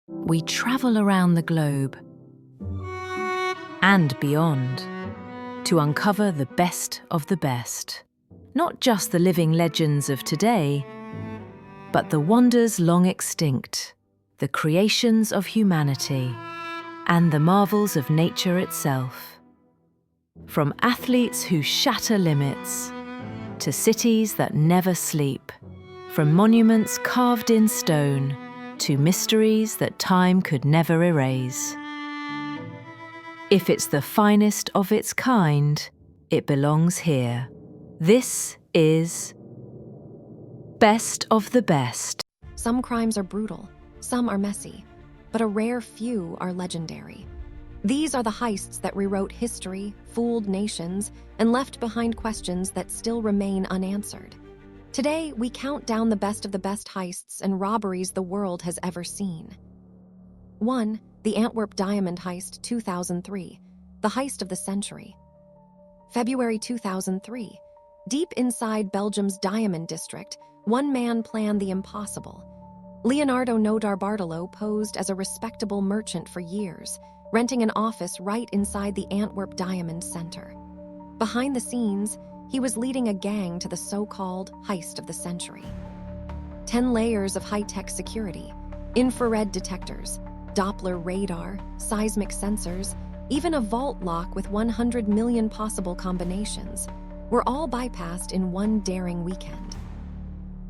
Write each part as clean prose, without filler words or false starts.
we travel around the globe and beyond to uncover the best of the best. Not just the living legends of today, but the wonders long extinct, the creations of humanity, and the marvels of nature itself. From athletes who shatter limits, to cities that never sleep, from monuments carved in stone, to mysteries that time could never erase. If it's the finest of its kind, it belongs here. This is Best of the Best. Some crimes are brutal, some are messy, but a rare few are legendary. These are the heists that rewrote history, fooled nations, and left behind questions that still remain unanswered. Today, we count down the best of the best heists and robberies the world has ever seen. 1. The Antwerp Diamond Heist, 2003, the heist of the century. February 2003. Deep inside Belgium's diamond district, one man planned the impossible. Leonardo Notarbartolo posed as a respectable merchant for years, renting an office right inside the Antwerp Diamond Center. Behind the scenes, he was leading a gang to the so-called heist of the century. 10 layers of high-tech security, infrared detectors, Doppler radar, seismic sensors, even a vault lock with 100 million possible combinations, were all bypassed in one daring weekend.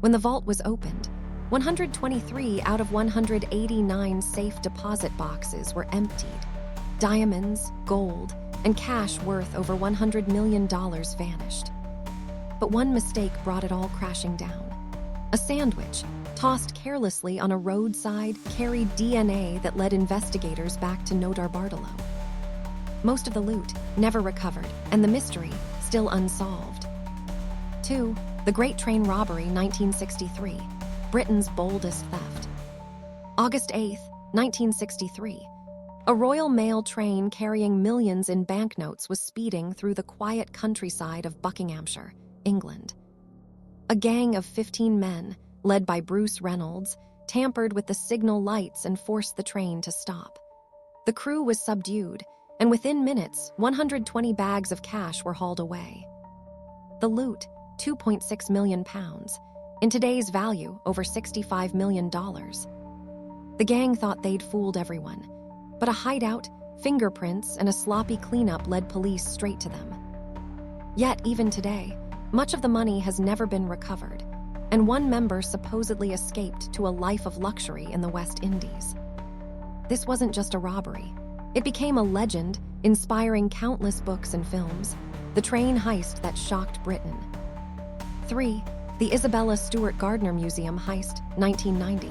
When the vault was opened, 123 out of 189 safe deposit boxes were emptied. Diamonds, gold, and cash worth over $100 million vanished. But one mistake brought it all crashing down. A sandwich, tossed carelessly on a roadside, carried DNA that led investigators back to Notarbartolo. Most of the loot never recovered, and the mystery still unsolved. 2. The Great Train Robbery, 1963, Britain's boldest theft. August 8, 1963. A Royal Mail train carrying millions in banknotes was speeding through the quiet countryside of Buckinghamshire, England. A gang of 15 men, led by Bruce Reynolds, tampered with the signal lights and forced the train to stop. The crew was subdued, and within minutes, 120 bags of cash were hauled away. The loot, £2.6 million, in today's value, over $65 million. The gang thought they'd fooled everyone, but a hideout, fingerprints, and a sloppy cleanup led police straight to them. Yet, even today, much of the money has never been recovered, and one member supposedly escaped to a life of luxury in the West Indies. This wasn't just a robbery. It became a legend, inspiring countless books and films, the train heist that shocked Britain. 3. The Isabella Stewart Gardner Museum Heist, 1990,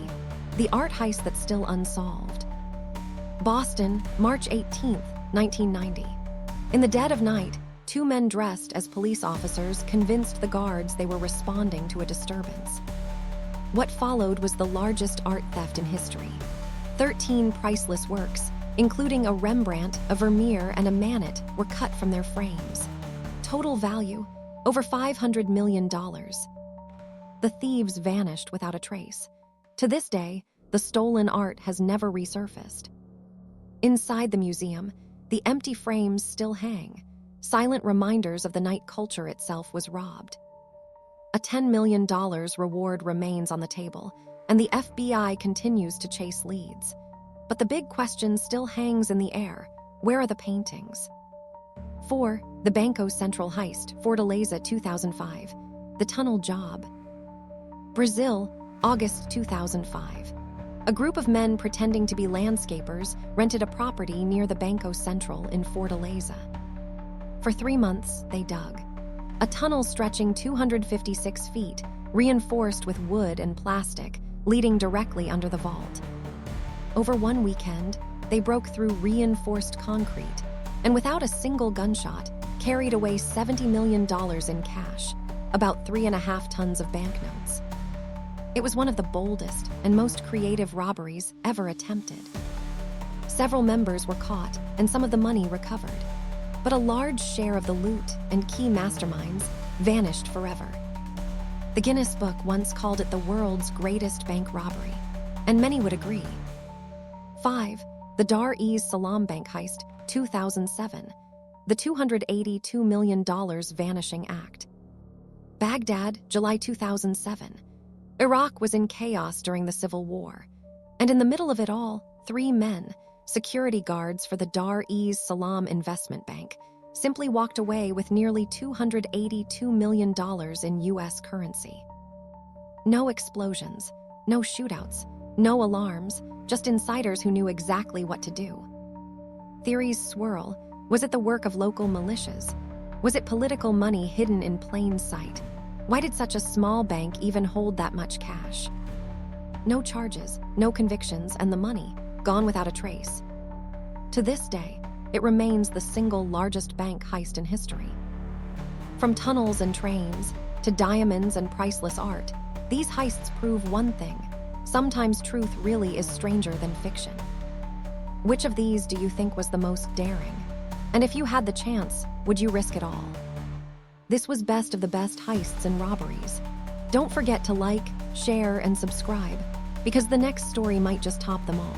the art heist that's still unsolved. Boston, March 18, 1990. In the dead of night, 2 men dressed as police officers convinced the guards they were responding to a disturbance. What followed was the largest art theft in history. 13 priceless works, including a Rembrandt, a Vermeer, and a Manet, were cut from their frames. Total value, over $500 million. The thieves vanished without a trace. To this day, the stolen art has never resurfaced. Inside the museum, the empty frames still hang, silent reminders of the night culture itself was robbed. A $10 million reward remains on the table, and the FBI continues to chase leads. But the big question still hangs in the air. Where are the paintings? 4. The Banco Central Heist, Fortaleza 2005, the tunnel job. Brazil, August 2005. A group of men pretending to be landscapers rented a property near the Banco Central in Fortaleza. For 3 months, they dug. A tunnel stretching 256 feet, reinforced with wood and plastic, leading directly under the vault. Over one weekend, they broke through reinforced concrete and without a single gunshot, carried away $70 million in cash, about 3.5 tons of banknotes. It was one of the boldest and most creative robberies ever attempted. Several members were caught and some of the money recovered, but a large share of the loot and key masterminds vanished forever. The Guinness Book once called it the world's greatest bank robbery, and many would agree. 5. The Dar es Salaam bank heist, 2007. The $282 million vanishing act. Baghdad, July 2007. Iraq was in chaos during the Civil War. And in the middle of it all, 3 men, security guards for the Dar es Salaam investment bank, simply walked away with nearly $282 million in U.S. currency. No explosions, no shootouts, no alarms, just insiders who knew exactly what to do. Theories swirl. Was it the work of local militias? Was it political money hidden in plain sight? Why did such a small bank even hold that much cash? No charges, no convictions, and the money, gone without a trace. To this day, it remains the single largest bank heist in history. From tunnels and trains, to diamonds and priceless art, these heists prove one thing: sometimes truth really is stranger than fiction. Which of these do you think was the most daring? And if you had the chance, would you risk it all? This was Best of the Best Heists and Robberies. Don't forget to like, share, and subscribe, because the next story might just top them all.